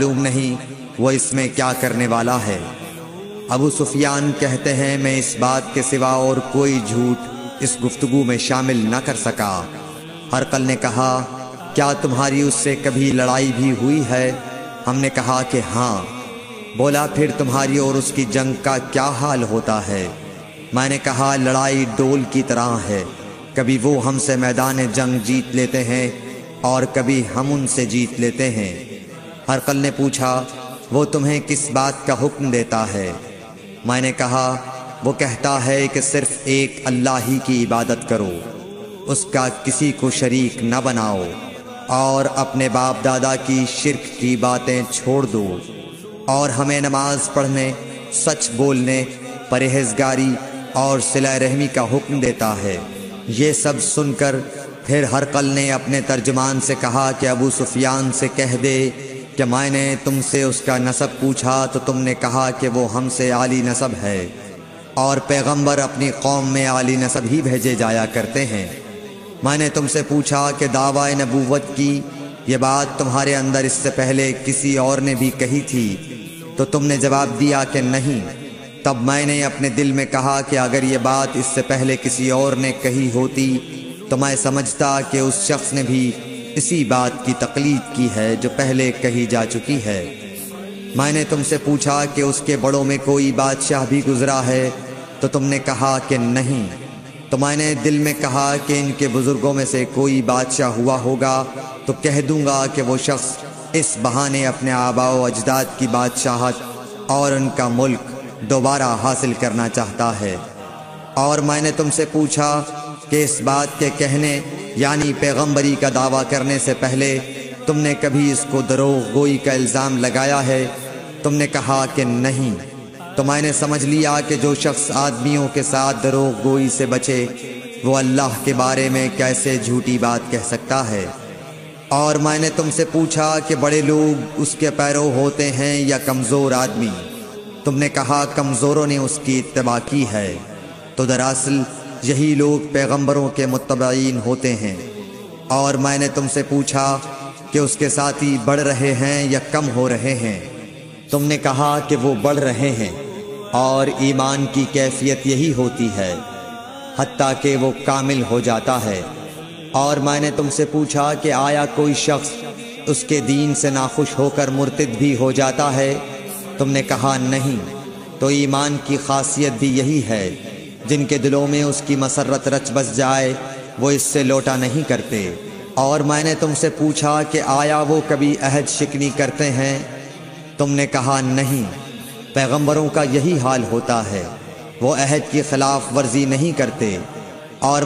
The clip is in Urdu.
معلوم نہیں وہ اس میں کیا کرنے والا ہے۔ ابو سفیان کہتے ہیں میں اس بات کے سوا اور کوئی جھوٹ اس گفتگو میں شامل نہ کر سکا۔ ہرقل نے کہا کیا تمہاری اس سے کبھی لڑائی بھی ہوئی ہے؟ ہم نے کہا کہ ہاں۔ بولا پھر تمہاری اور اس کی جنگ کا کیا حال ہوتا ہے؟ میں نے کہا لڑائی ڈول کی طرح ہے، کبھی وہ ہم سے میدان جنگ جیت لیتے ہیں اور کبھی ہم ان سے جیت لیتے ہیں۔ ہرقل نے پوچھا وہ تمہیں کس بات کا حکم دیتا ہے؟ میں نے کہا وہ کہتا ہے کہ صرف ایک اللہ ہی کی عبادت کرو، اس کا کسی کو شریک نہ بناؤ، اور اپنے باپ دادا کی شرک کی باتیں چھوڑ دو، اور ہمیں نماز پڑھنے، سچ بولنے، پرہیزگاری اور صلہ رحمی کا حکم دیتا ہے۔ یہ سب سن کر پھر ہرقل نے اپنے ترجمان سے کہا کہ ابو سفیان سے کہہ دے کہ میں نے تم سے اس کا نسب پوچھا تو تم نے کہا کہ وہ ہم سے عالی نسب ہے، اور پیغمبر اپنی قوم میں عالی نسب ہی بھیجے جایا کرتے ہیں۔ میں نے تم سے پوچھا کہ دعوی نبوت کی یہ بات تمہارے اندر اس سے پہلے کسی اور نے بھی کہی تھی؟ تو تم نے جواب دیا کہ نہیں۔ تب میں نے اپنے دل میں کہا کہ اگر یہ بات اس سے پہلے کسی اور نے کہی ہوتی تو میں سمجھتا کہ اس شخص نے بھی اسی بات کی تقلید کی ہے جو پہلے کہی جا چکی ہے۔ میں نے تم سے پوچھا کہ اس کے بڑوں میں کوئی بادشاہ بھی گزرا ہے تو تم نے کہا کہ نہیں۔ تو میں نے دل میں کہا کہ ان کے بزرگوں میں سے کوئی بادشاہ ہوا ہوگا تو کہہ دوں گا کہ وہ شخص اس بہانے اپنے آباء و اجداد کی بادشاہت اور ان کا ملک دوبارہ حاصل کرنا چاہتا ہے۔ اور میں نے تم سے پوچھا کہ اس بات کے کہنے یعنی پیغمبری کا دعویٰ کرنے سے پہلے تم نے کبھی اس کو دروغ گوئی کا الزام لگایا ہے؟ تم نے کہا کہ نہیں۔ تو میں نے سمجھ لیا کہ جو شخص آدمیوں کے ساتھ دروغ گوئی سے بچے وہ اللہ کے بارے میں کیسے جھوٹی بات کہہ سکتا ہے۔ اور میں نے تم سے پوچھا کہ بڑے لوگ اس کے پیرو ہوتے ہیں یا کمزور آدمی؟ تم نے کہا کمزوروں نے اس کی اتباع کی ہے۔ تو دراصل یہی لوگ پیغمبروں کے متبعین ہوتے ہیں۔ اور میں نے تم سے پوچھا کہ اس کے ساتھی بڑھ رہے ہیں یا کم ہو رہے ہیں؟ تم نے کہا کہ وہ بڑھ رہے ہیں، اور ایمان کی کیفیت یہی ہوتی ہے حتیٰ کہ وہ کامل ہو جاتا ہے۔ اور میں نے تم سے پوچھا کہ آیا کوئی شخص اس کے دین سے ناخوش ہو کر مرتد بھی ہو جاتا ہے؟ تم نے کہا نہیں۔ تو ایمان کی خاصیت بھی یہی ہے، جن کے دلوں میں اس کی مسرت رچ بس جائے وہ اس سے لوٹا نہیں کرتے۔ اور میں نے تم سے پوچھا کہ آیا وہ کبھی عہد شکنی کرتے ہیں؟ تم نے کہا نہیں۔ پیغمبروں کا یہی حال ہوتا ہے، وہ عہد کی خلاف ورزی نہیں کرتے۔ اور